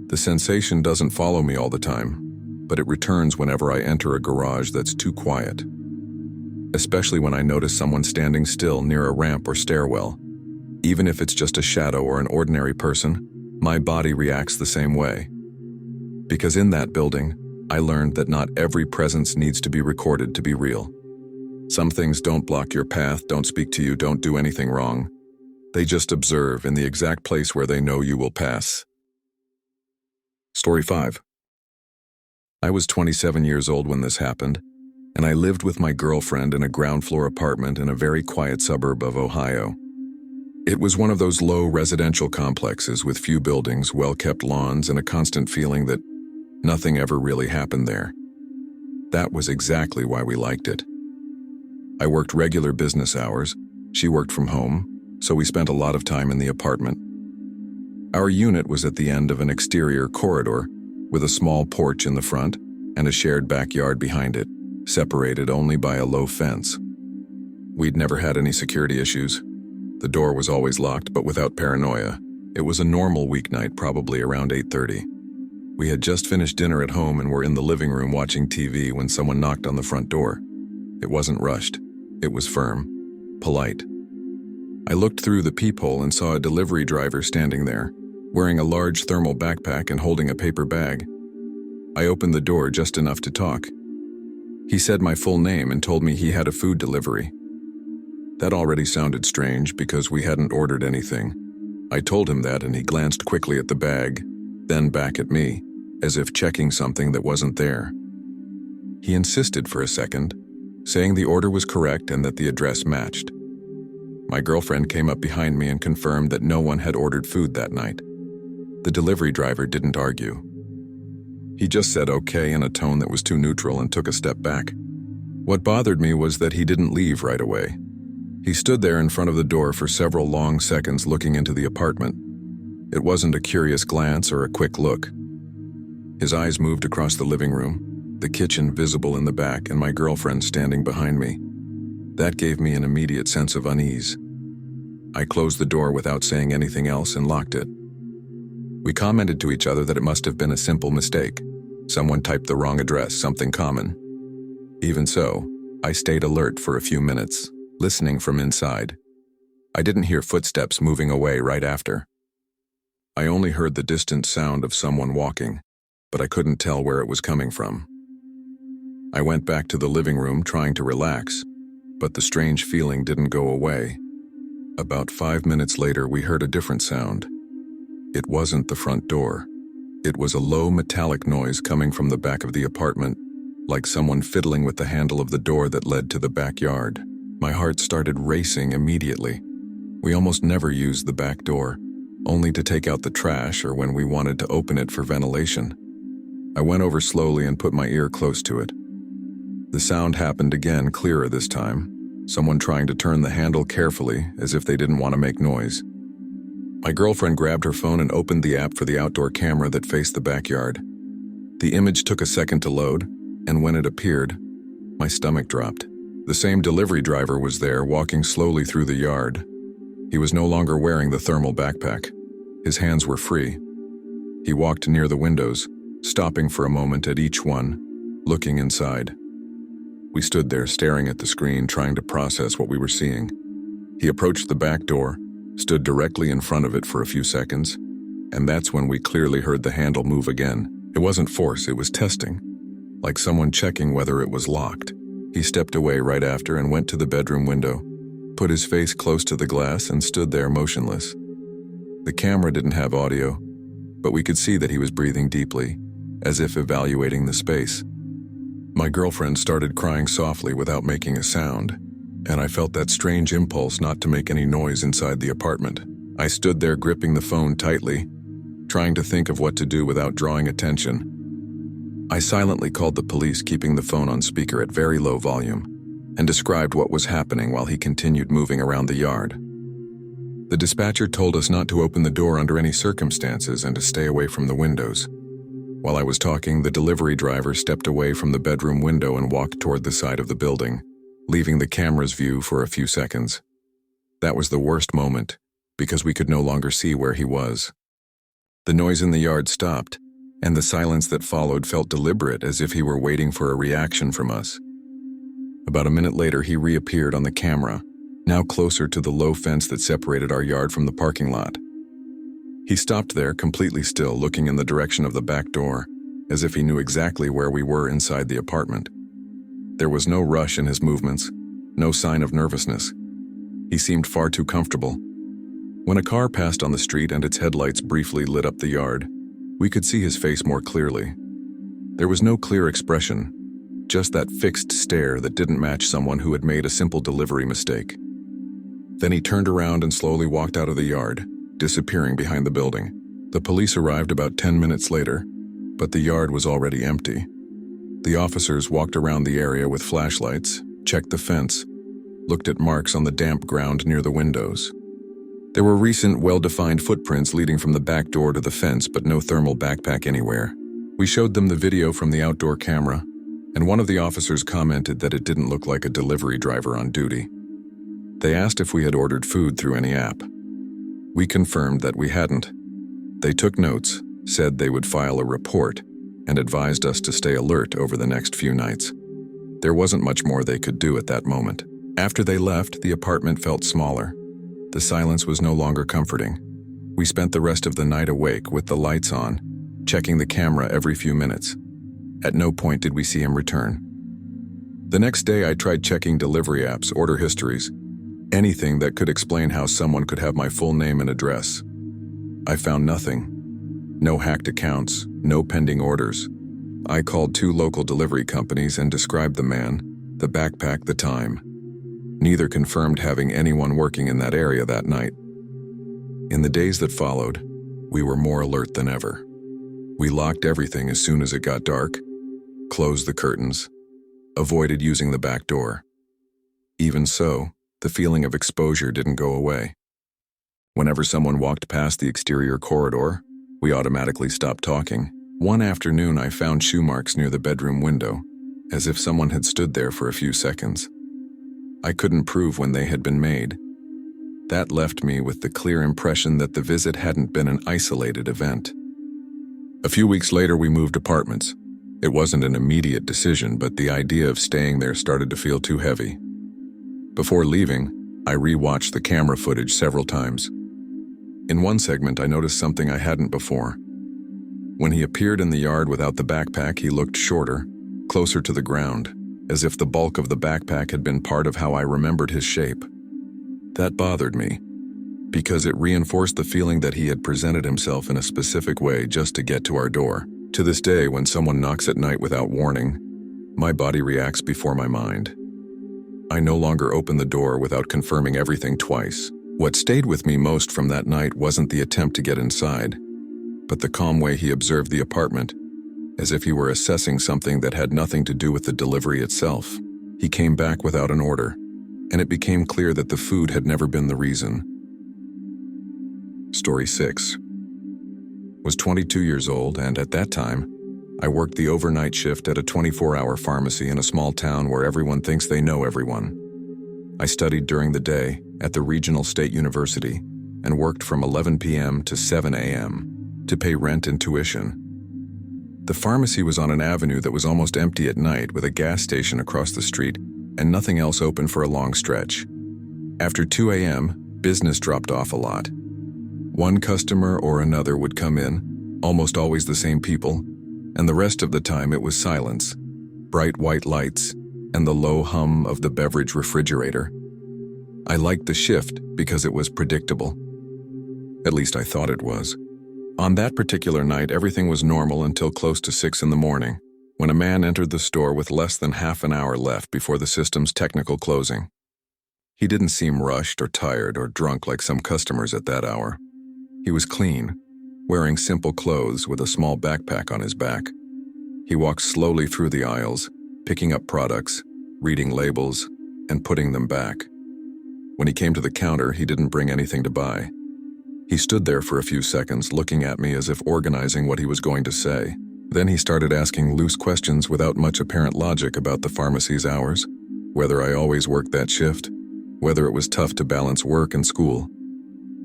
The sensation doesn't follow me all the time, but it returns whenever I enter a garage that's too quiet. Especially when I notice someone standing still near a ramp or stairwell. Even if it's just a shadow or an ordinary person, my body reacts the same way. Because in that building, I learned that not every presence needs to be recorded to be real. Some things don't block your path, don't speak to you, don't do anything wrong. They just observe in the exact place where they know you will pass. Story 5. I was 27 years old when this happened, and I lived with my girlfriend in a ground-floor apartment in a very quiet suburb of Ohio. It was one of those low residential complexes with few buildings, well-kept lawns, and a constant feeling that nothing ever really happened there. That was exactly why we liked it. I worked regular business hours, she worked from home, so we spent a lot of time in the apartment. Our unit was at the end of an exterior corridor, with a small porch in the front and a shared backyard behind it, separated only by a low fence. We'd never had any security issues. The door was always locked, but without paranoia. It was a normal weeknight, probably around 8:30. We had just finished dinner at home and were in the living room watching TV when someone knocked on the front door. It wasn't rushed. It was firm, polite. I looked through the peephole and saw a delivery driver standing there, wearing a large thermal backpack and holding a paper bag. I opened the door just enough to talk. He said my full name and told me he had a food delivery. That already sounded strange because we hadn't ordered anything. I told him that and he glanced quickly at the bag, then back at me, as if checking something that wasn't there. He insisted for a second, saying the order was correct and that the address matched. My girlfriend came up behind me and confirmed that no one had ordered food that night. The delivery driver didn't argue. He just said okay in a tone that was too neutral and took a step back. What bothered me was that he didn't leave right away. He stood there in front of the door for several long seconds looking into the apartment. It wasn't a curious glance or a quick look. His eyes moved across the living room, the kitchen visible in the back, and my girlfriend standing behind me. That gave me an immediate sense of unease. I closed the door without saying anything else and locked it. We commented to each other that it must have been a simple mistake. Someone typed the wrong address, something common. Even so, I stayed alert for a few minutes, listening from inside. I didn't hear footsteps moving away right after. I only heard the distant sound of someone walking, but I couldn't tell where it was coming from. I went back to the living room trying to relax, but the strange feeling didn't go away. About 5 minutes later, we heard a different sound. It wasn't the front door. It was a low metallic noise coming from the back of the apartment, like someone fiddling with the handle of the door that led to the backyard. My heart started racing immediately. We almost never used the back door, only to take out the trash or when we wanted to open it for ventilation. I went over slowly and put my ear close to it. The sound happened again, clearer this time, someone trying to turn the handle carefully as if they didn't want to make noise. My girlfriend grabbed her phone and opened the app for the outdoor camera that faced the backyard. The image took a second to load, and when it appeared, my stomach dropped. The same delivery driver was there, walking slowly through the yard. He was no longer wearing the thermal backpack. His hands were free. He walked near the windows, stopping for a moment at each one, looking inside. We stood there staring at the screen, trying to process what we were seeing. He approached the back door, stood directly in front of it for a few seconds, and that's when we clearly heard the handle move again. It wasn't force, it was testing, like someone checking whether it was locked. He stepped away right after and went to the bedroom window, put his face close to the glass and stood there motionless. The camera didn't have audio, but we could see that he was breathing deeply, as if evaluating the space. My girlfriend started crying softly without making a sound, and I felt that strange impulse not to make any noise inside the apartment. I stood there gripping the phone tightly, trying to think of what to do without drawing attention. I silently called the police, keeping the phone on speaker at very low volume, and described what was happening while he continued moving around the yard. The dispatcher told us not to open the door under any circumstances and to stay away from the windows. While I was talking, the delivery driver stepped away from the bedroom window and walked toward the side of the building, leaving the camera's view for a few seconds. That was the worst moment, because we could no longer see where he was. The noise in the yard stopped, and the silence that followed felt deliberate, as if he were waiting for a reaction from us. About a minute later, he reappeared on the camera, now closer to the low fence that separated our yard from the parking lot. He stopped there, completely still, looking in the direction of the back door, as if he knew exactly where we were inside the apartment. There was no rush in his movements, no sign of nervousness. He seemed far too comfortable. When a car passed on the street and its headlights briefly lit up the yard, we could see his face more clearly. There was no clear expression, just that fixed stare that didn't match someone who had made a simple delivery mistake. Then he turned around and slowly walked out of the yard, disappearing behind the building. The police arrived about 10 minutes later, but the yard was already empty. The officers walked around the area with flashlights, checked the fence, looked at marks on the damp ground near the windows. There were recent, well-defined footprints leading from the back door to the fence, but no thermal backpack anywhere. We showed them the video from the outdoor camera, and one of the officers commented that it didn't look like a delivery driver on duty. They asked if we had ordered food through any app. We confirmed that we hadn't. They took notes, said they would file a report, and advised us to stay alert over the next few nights. There wasn't much more they could do at that moment. After they left, the apartment felt smaller. The silence was no longer comforting. We spent the rest of the night awake with the lights on, checking the camera every few minutes. At no point did we see him return. The next day, I tried checking delivery apps, order histories, anything that could explain how someone could have my full name and address. I found nothing. No hacked accounts, no pending orders. I called 2 local delivery companies and described the man, the backpack, the time. Neither confirmed having anyone working in that area that night. In the days that followed, we were more alert than ever. We locked everything as soon as it got dark, closed the curtains, avoided using the back door. Even so, the feeling of exposure didn't go away. Whenever someone walked past the exterior corridor, we automatically stopped talking. One afternoon, I found shoe marks near the bedroom window, as if someone had stood there for a few seconds. I couldn't prove when they had been made. That left me with the clear impression that the visit hadn't been an isolated event. A few weeks later, we moved apartments. It wasn't an immediate decision, but the idea of staying there started to feel too heavy. Before leaving, I re-watched the camera footage several times. In one segment, I noticed something I hadn't before. When he appeared in the yard without the backpack, he looked shorter, closer to the ground, as if the bulk of the backpack had been part of how I remembered his shape. That bothered me, because it reinforced the feeling that he had presented himself in a specific way just to get to our door. To this day, when someone knocks at night without warning, my body reacts before my mind. I no longer open the door without confirming everything twice. What stayed with me most from that night wasn't the attempt to get inside, but the calm way he observed the apartment, as if he were assessing something that had nothing to do with the delivery itself. He came back without an order, and it became clear that the food had never been the reason. Story 6. Was 22 years old, and at that time, I worked the overnight shift at a 24-hour pharmacy in a small town where everyone thinks they know everyone. I studied during the day at the regional state university and worked from 11 p.m. to 7 a.m. to pay rent and tuition. The pharmacy was on an avenue that was almost empty at night with a gas station across the street and nothing else open for a long stretch. After 2 a.m., business dropped off a lot. One customer or another would come in, almost always the same people, and the rest of the time it was silence, bright white lights, and the low hum of the beverage refrigerator. I liked the shift because it was predictable. At least I thought it was. On that particular night, everything was normal until close to 6 in the morning, when a man entered the store with less than half an hour left before the system's technical closing. He didn't seem rushed or tired or drunk like some customers at that hour. He was clean, wearing simple clothes with a small backpack on his back. He walked slowly through the aisles, picking up products, reading labels, and putting them back. When he came to the counter, he didn't bring anything to buy. He stood there for a few seconds, looking at me as if organizing what he was going to say. Then he started asking loose questions without much apparent logic about the pharmacy's hours, whether I always worked that shift, whether it was tough to balance work and school.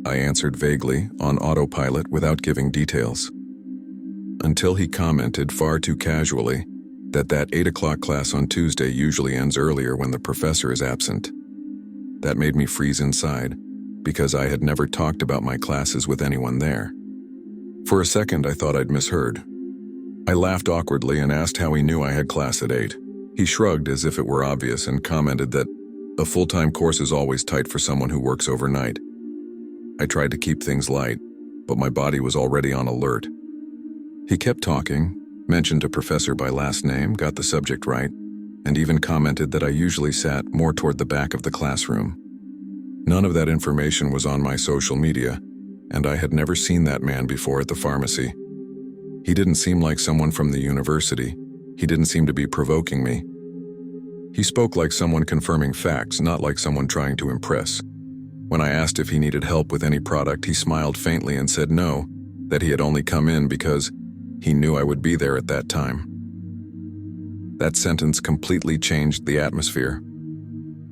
I answered vaguely, on autopilot, without giving details. Until he commented far too casually that 8 o'clock class on Tuesday usually ends earlier when the professor is absent. That made me freeze inside, because I had never talked about my classes with anyone there. For a second, I thought I'd misheard. I laughed awkwardly and asked how he knew I had class at 8. He shrugged as if it were obvious and commented that a full-time course is always tight for someone who works overnight. I tried to keep things light, but my body was already on alert. He kept talking, mentioned a professor by last name, got the subject right, and even commented that I usually sat more toward the back of the classroom. None of that information was on my social media, and I had never seen that man before at the pharmacy. He didn't seem like someone from the university. He didn't seem to be provoking me. He spoke like someone confirming facts, not like someone trying to impress. When I asked if he needed help with any product, he smiled faintly and said no, that he had only come in because he knew I would be there at that time. That sentence completely changed the atmosphere.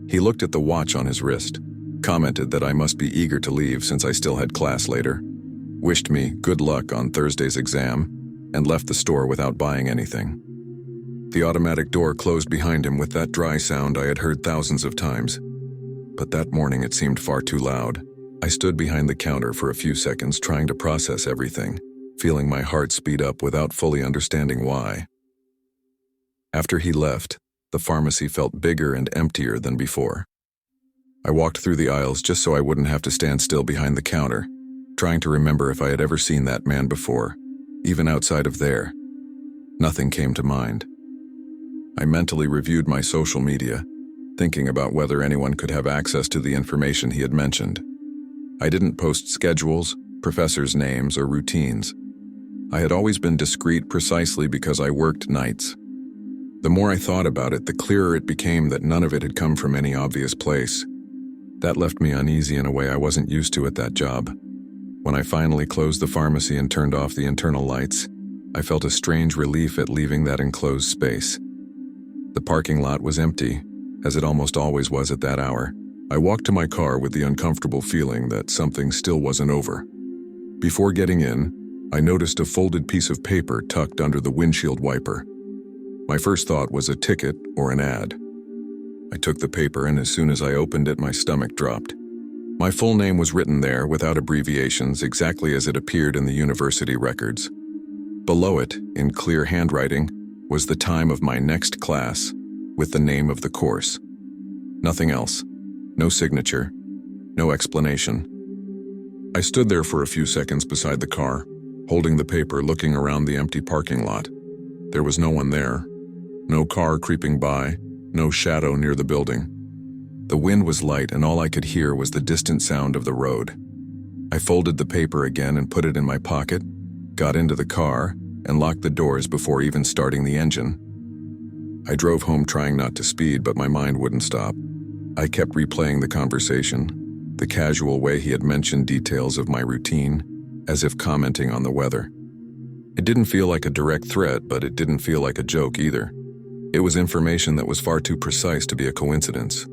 He looked at the watch on his wrist, commented that I must be eager to leave since I still had class later, wished me good luck on Thursday's exam, and left the store without buying anything. The automatic door closed behind him with that dry sound I had heard thousands of times. But that morning it seemed far too loud. I stood behind the counter for a few seconds trying to process everything, feeling my heart speed up without fully understanding why. After he left, the pharmacy felt bigger and emptier than before. I walked through the aisles just so I wouldn't have to stand still behind the counter, trying to remember if I had ever seen that man before, even outside of there. Nothing came to mind. I mentally reviewed my social media, thinking about whether anyone could have access to the information he had mentioned. I didn't post schedules, professors' names, or routines. I had always been discreet precisely because I worked nights. The more I thought about it, the clearer it became that none of it had come from any obvious place. That left me uneasy in a way I wasn't used to at that job. When I finally closed the pharmacy and turned off the internal lights, I felt a strange relief at leaving that enclosed space. The parking lot was empty, as it almost always was at that hour. I walked to my car with the uncomfortable feeling that something still wasn't over. Before getting in, I noticed a folded piece of paper tucked under the windshield wiper. My first thought was a ticket or an ad. I took the paper, and as soon as I opened it, my stomach dropped. My full name was written there without abbreviations, exactly as it appeared in the university records. Below it, in clear handwriting, was the time of my next class, with the name of the course. Nothing else. No signature. No explanation. I stood there for a few seconds beside the car, holding the paper, looking around the empty parking lot. There was no one there. No car creeping by, no shadow near the building. The wind was light, and all I could hear was the distant sound of the road. I folded the paper again and put it in my pocket, got into the car, and locked the doors before even starting the engine. I drove home trying not to speed, but my mind wouldn't stop. I kept replaying the conversation, the casual way he had mentioned details of my routine, as if commenting on the weather. It didn't feel like a direct threat, but it didn't feel like a joke either. It was information that was far too precise to be a coincidence.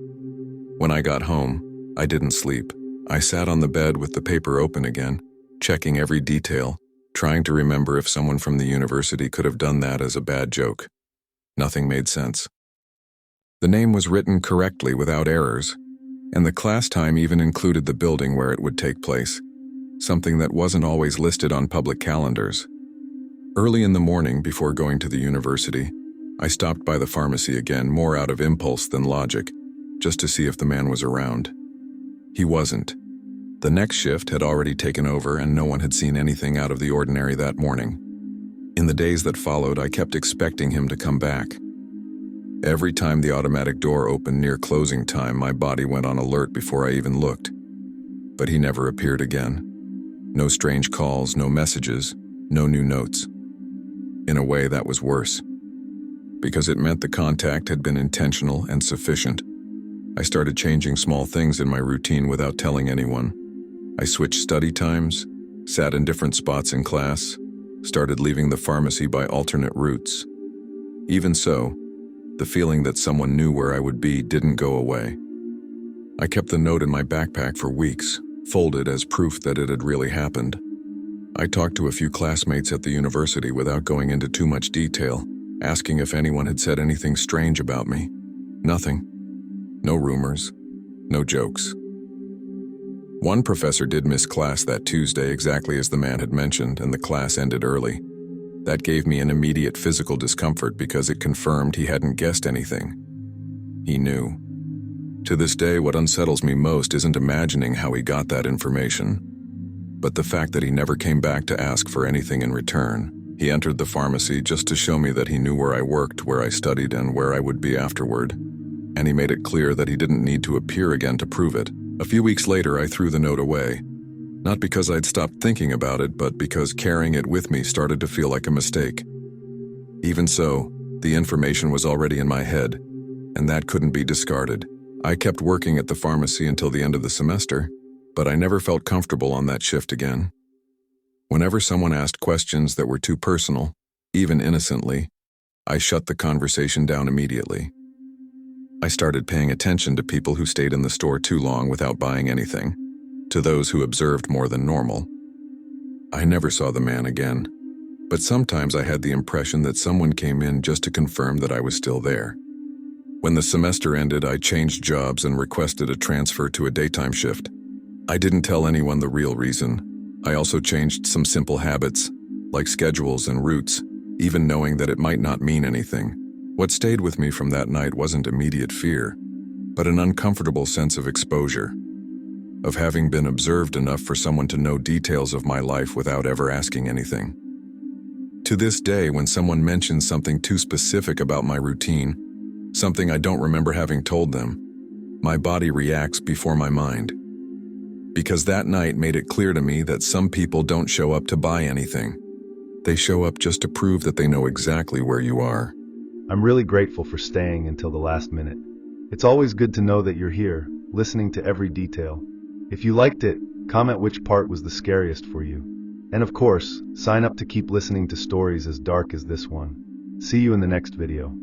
When I got home, I didn't sleep. I sat on the bed with the paper open again, checking every detail, trying to remember if someone from the university could have done that as a bad joke. Nothing made sense. The name was written correctly without errors, and the class time even included the building where it would take place, something that wasn't always listed on public calendars. Early in the morning, before going to the university, I stopped by the pharmacy again, more out of impulse than logic, just to see if the man was around. He wasn't. The next shift had already taken over and no one had seen anything out of the ordinary that morning. In the days that followed, I kept expecting him to come back. Every time the automatic door opened near closing time, my body went on alert before I even looked. But he never appeared again. No strange calls, no messages, no new notes. In a way, that was worse, because it meant the contact had been intentional and sufficient. I started changing small things in my routine without telling anyone. I switched study times, sat in different spots in class, started leaving the pharmacy by alternate routes. Even so, the feeling that someone knew where I would be didn't go away. I kept the note in my backpack for weeks, folded as proof that it had really happened. I talked to a few classmates at the university without going into too much detail, asking if anyone had said anything strange about me. Nothing. No rumors. No jokes. One professor did miss class that Tuesday exactly as the man had mentioned, and the class ended early. That gave me an immediate physical discomfort because it confirmed he hadn't guessed anything. He knew. To this day, what unsettles me most isn't imagining how he got that information, but the fact that he never came back to ask for anything in return. He entered the pharmacy just to show me that he knew where I worked, where I studied, and where I would be afterward. And he made it clear that he didn't need to appear again to prove it. A few weeks later, I threw the note away. Not because I'd stopped thinking about it, but because carrying it with me started to feel like a mistake. Even so, the information was already in my head, and that couldn't be discarded. I kept working at the pharmacy until the end of the semester, but I never felt comfortable on that shift again. Whenever someone asked questions that were too personal, even innocently, I shut the conversation down immediately. I started paying attention to people who stayed in the store too long without buying anything, to those who observed more than normal. I never saw the man again, but sometimes I had the impression that someone came in just to confirm that I was still there. When the semester ended, I changed jobs and requested a transfer to a daytime shift. I didn't tell anyone the real reason. I also changed some simple habits, like schedules and routes, even knowing that it might not mean anything. What stayed with me from that night wasn't immediate fear, but an uncomfortable sense of exposure, of having been observed enough for someone to know details of my life without ever asking anything. To this day, when someone mentions something too specific about my routine, something I don't remember having told them, my body reacts before my mind. Because that night made it clear to me that some people don't show up to buy anything. They show up just to prove that they know exactly where you are. I'm really grateful for staying until the last minute. It's always good to know that you're here, listening to every detail. If you liked it, comment which part was the scariest for you. And of course, sign up to keep listening to stories as dark as this one. See you in the next video.